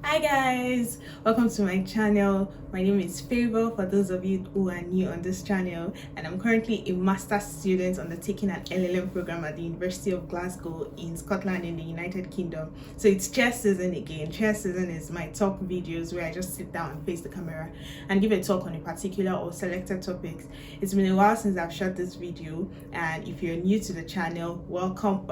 Hi guys, welcome to my channel. My name is Favor for those of you who are new on this channel, and I'm currently a master's student undertaking an LLM program at the University of Glasgow in Scotland in the United Kingdom. So it's chair season again. Chair season is my talk videos where I just sit down and face the camera and give a talk on a particular or selected topics. It's been a while since I've shot this video, and if you're new to the channel, welcome.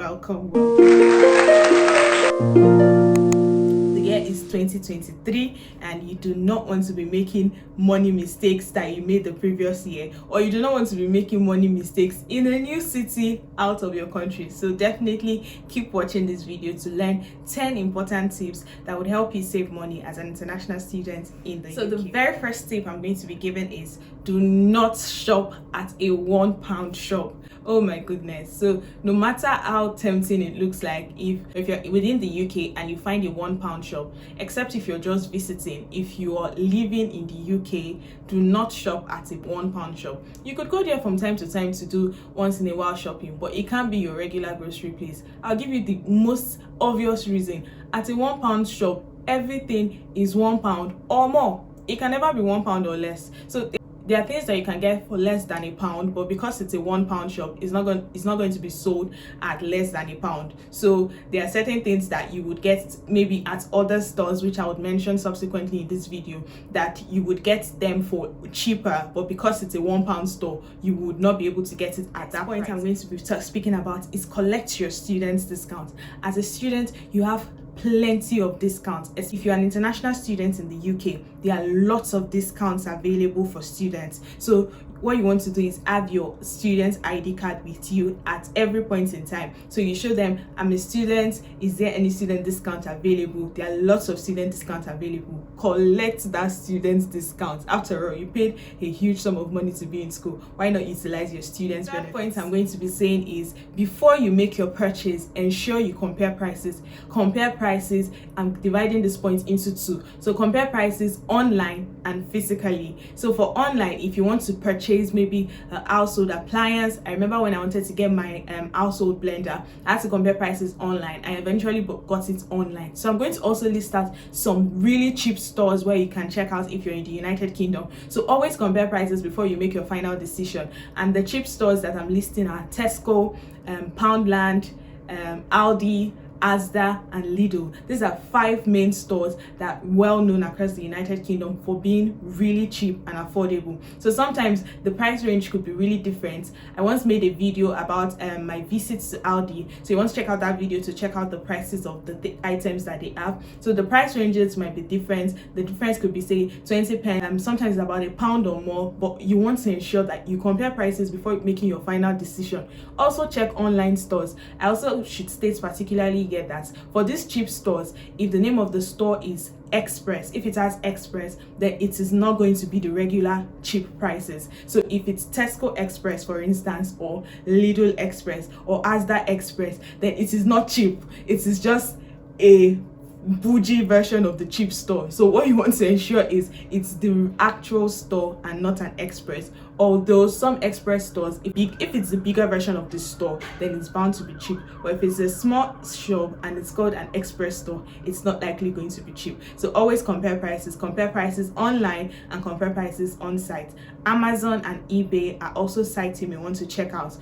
The year is 2023 and you do not want to be making money mistakes that you made the previous year, or you do not want to be making money mistakes in a new city out of your country. So definitely keep watching this video to learn 10 important tips that would help you save money as an international student in the UK. So the very first tip I'm going to be giving is do not shop at a £1 shop. Oh my goodness. So no matter how tempting it looks like, if you're within the UK and you find a £1 shop, except if you're just visiting, if you are living in the UK, do not shop at a £1 shop. You could go there from time to time to do once in a while shopping, but it can't be your regular grocery place. I'll give you the most obvious reason. At a £1 shop, everything is £1 or more. It can never be £1 or less. So there are things that you can get for less than £1, but because it's a £1 shop, it's not going to be sold at less than £1. So there are certain things that you would get maybe at other stores, which I would mention subsequently in this video, that you would get them for cheaper, but because it's a £1 store, you would not be able to get it at that point. I'm going to be speaking about is collect your students' discount. As a student, you have plenty of discounts. If you're an international student in the UK, there are lots of discounts available for students. So what you want to do is have your student ID card with you at every point in time. So you show them, I'm a student, is there any student discount available? There are lots of student discounts available. Collect that student discount. After all, you paid a huge sum of money to be in school. Why not utilize your students' benefits? The point I'm going to be saying is, before you make your purchase, ensure you compare prices. Compare prices. I'm dividing this point into two. So compare prices online and physically. So for online, if you want to purchase maybe a household appliance, I remember when I wanted to get my household blender, I had to compare prices online. I eventually got it online. So I'm going to also list out some really cheap stores where you can check out if you're in the United Kingdom. So always compare prices before you make your final decision. And the cheap stores that I'm listing are Tesco, Poundland, Aldi, Asda and Lidl. These are 5 main stores that are well known across the United Kingdom for being really cheap and affordable. So sometimes the price range could be really different. I once made a video about my visits to Aldi, so you want to check out that video to check out the prices of the items that they have. So the price ranges might be different. The difference could be say 20 pence, sometimes about £1 or more, but you want to ensure that you compare prices before making your final decision. Also check online stores. I also should state particularly get that for these cheap stores, if the name of the store is Express, if it has Express, then it is not going to be the regular cheap prices. So if it's Tesco Express, for instance, or Lidl Express or Asda Express, then it is not cheap. It is just a bougie version of the cheap store. So what you want to ensure is it's the actual store and not an express. Although some express stores, if it's the bigger version of the store, then it's bound to be cheap. But if it's a small shop and it's called an express store, it's not likely going to be cheap. So always compare prices. Compare prices online and compare prices on site. Amazon and eBay are also sites you may want to check out.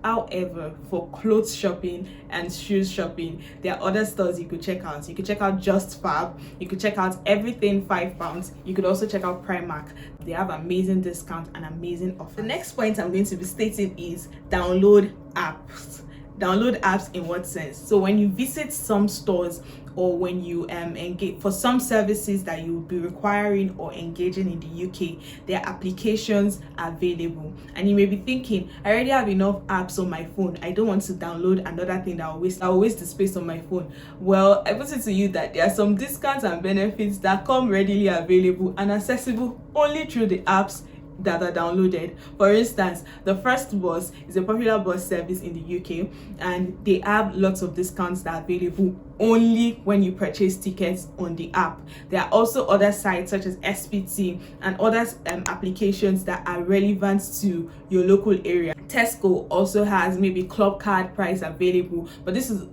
However, for clothes shopping and shoes shopping, there are other stores you could check out. You could check out Just Fab. You could check out everything £5. You could also check out Primark. They have amazing discounts and amazing offers. The next point I'm going to be stating is download apps. Download apps in what sense? So when you visit some stores, or when you engage for some services that you will be requiring or engaging in the UK, there are applications available. And you may be thinking, I already have enough apps on my phone, I don't want to download another thing that will waste the space on my phone. Well, I put it to you that there are some discounts and benefits that come readily available and accessible only through the apps that are downloaded. For instance, the First Bus is a popular bus service in the UK, and they have lots of discounts that are available only when you purchase tickets on the app. There are also other sites such as SPT and other applications that are relevant to your local area. Tesco also has maybe club card price available, but this is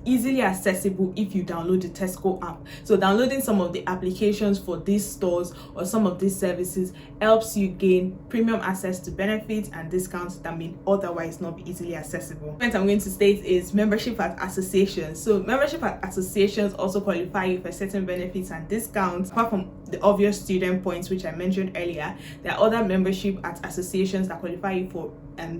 easily accessible if you download the Tesco app. So downloading some of the applications for these stores or some of these services helps you gain premium access to benefits and discounts that may otherwise not be easily accessible. The point I'm going to state is membership at associations. So membership at associations also qualify you for certain benefits and discounts. Apart from the obvious student points which I mentioned earlier, there are other membership at associations that qualify you for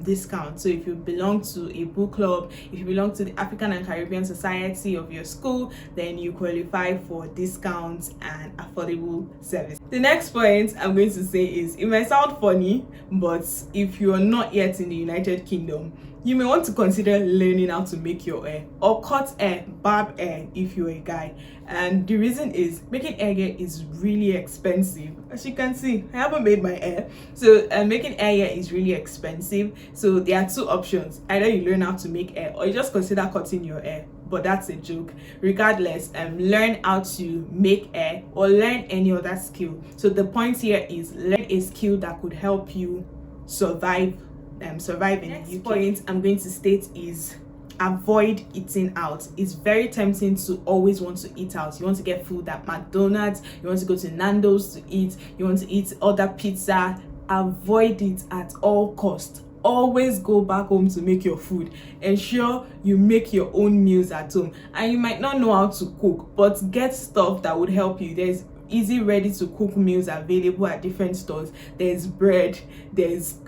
discount. So if you belong to a book club, if you belong to the African and Caribbean Society of your school, then you qualify for discounts and affordable service. The next point I'm going to say is, it might sound funny, but if you are not yet in the United Kingdom, you may want to consider learning how to make your hair or cut hair, barb hair if you're a guy. And the reason is, making hair is really expensive. As you can see, I haven't made my hair, so making hair is really expensive. So there are two options: either you learn how to make hair or you just consider cutting your hair. But that's a joke. Regardless, learn how to make hair or learn any other skill. So the point here is, learn a skill that could help you survive in the UK. Point I'm going to state is, avoid eating out. It's very tempting to always want to eat out. You want to get food at McDonald's, you want to go to Nando's to eat, you want to eat other pizza. Avoid it at all costs. Always go back home to make your food. Ensure you make your own meals at home. And you might not know how to cook, but get stuff that would help you. There's easy ready to cook meals available at different stores. There's bread, there's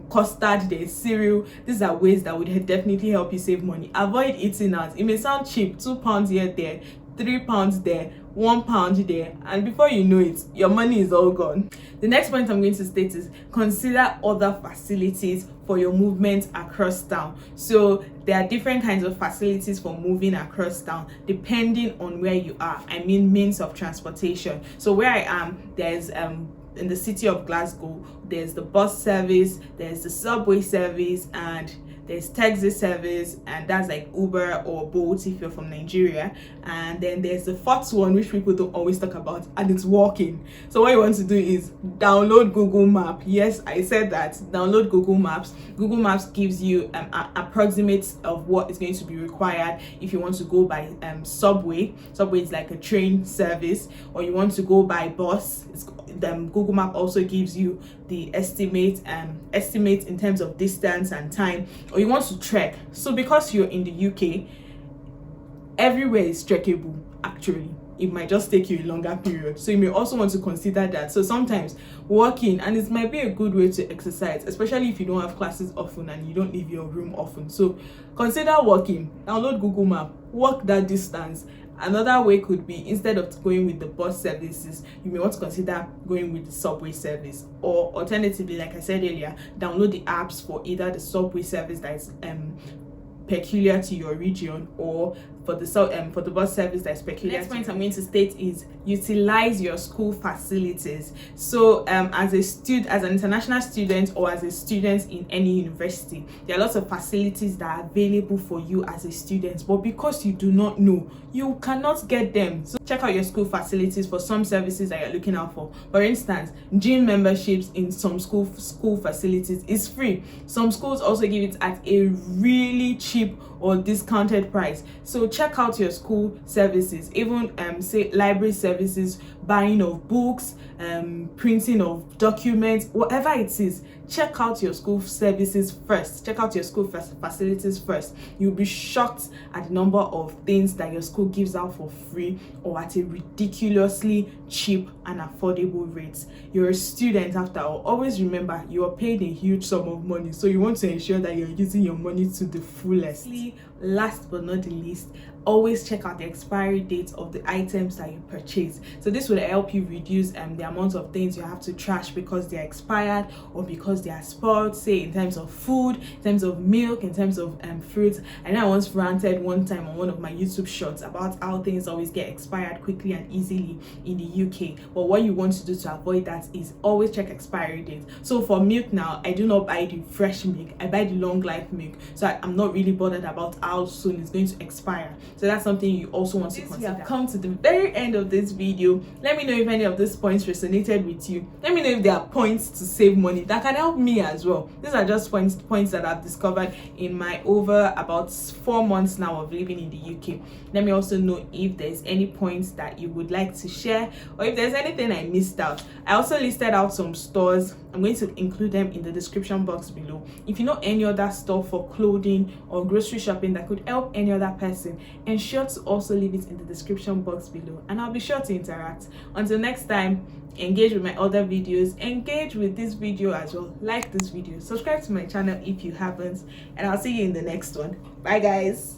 custard, there's cereal. These are ways that would definitely help you save money. Avoid eating out. It may sound cheap, £2 here, there, £3 there, £1 there, and before you know it, your money is all gone. The next point I'm going to state is, consider other facilities for your movement across town. So there are different kinds of facilities for moving across town depending on where you are. I mean, means of transportation. So where I am, there's in the city of Glasgow, there's the bus service, there's the subway service, and there's taxi service, and that's like Uber or Bolt if you're from Nigeria. And then there's the fourth one, which people don't always talk about, and it's walking. So what you want to do is download Google Map. Yes, I said that. Download Google Maps. Google Maps gives you an approximate of what is going to be required if you want to go by subway. Subway is like a train service, or you want to go by bus. Google Map also gives you the estimate in terms of distance and time, or you want to trek. So because you're in the UK, everywhere is trekkable. Actually, it might just take you a longer period, so you may also want to consider that. So sometimes walking, and it might be a good way to exercise, especially if you don't have classes often and you don't leave your room often. So consider walking. Download Google Map, walk that distance. Another way could be, instead of going with the bus services, you may want to consider going with the subway service, or alternatively, like I said earlier, download the apps for either the subway service that is peculiar to your region, or for the bus service that's peculiar. The next point I'm going to state is, utilize your school facilities. So as an international student, or as a student in any university, there are lots of facilities that are available for you as a student, but because you do not know, you cannot get them. So check out your school facilities for some services that you're looking out for. For instance, gym memberships in some school facilities is free. Some schools also give it at a really cheap or discounted price. So check out your school services, even say library services, buying of books, printing of documents, whatever it is. Check out your school services first. Check out your school facilities first. You'll be shocked at the number of things that your school gives out for free or at a ridiculously cheap and affordable rate. You're a student after all. Always remember, you are paid a huge sum of money, so you want to ensure that you're using your money to the fullest. Last but not the least, always check out the expiry date of the items that you purchase. So this will help you reduce the amount of things you have to trash because they're expired or because they are spoiled, say in terms of food, in terms of milk, in terms of fruits. And I once ranted one time on one of my YouTube shorts about how things always get expired quickly and easily in the UK. But what you want to do to avoid that is always check expiry date. So for milk now, I do not buy the fresh milk, I buy the long life milk. So I'm not really bothered about how how soon it's going to expire. So that's something you also want to consider. We have come to the very end of this video. Let me know if any of these points resonated with you. Let me know if there are points to save money that can help me as well. These are just points that I've discovered in my over about 4 months now of living in the UK. Let me also know if there's any points that you would like to share, or if there's anything I missed out. I also listed out some stores. I'm going to include them in the description box below. If you know any other store for clothing or grocery shopping that could help any other person, ensure to also leave it in the description box below, and I'll be sure to interact. Until next time, engage with my other videos, engage with this video as well, like this video, subscribe to my channel if you haven't, and I'll see you in the next one. Bye guys.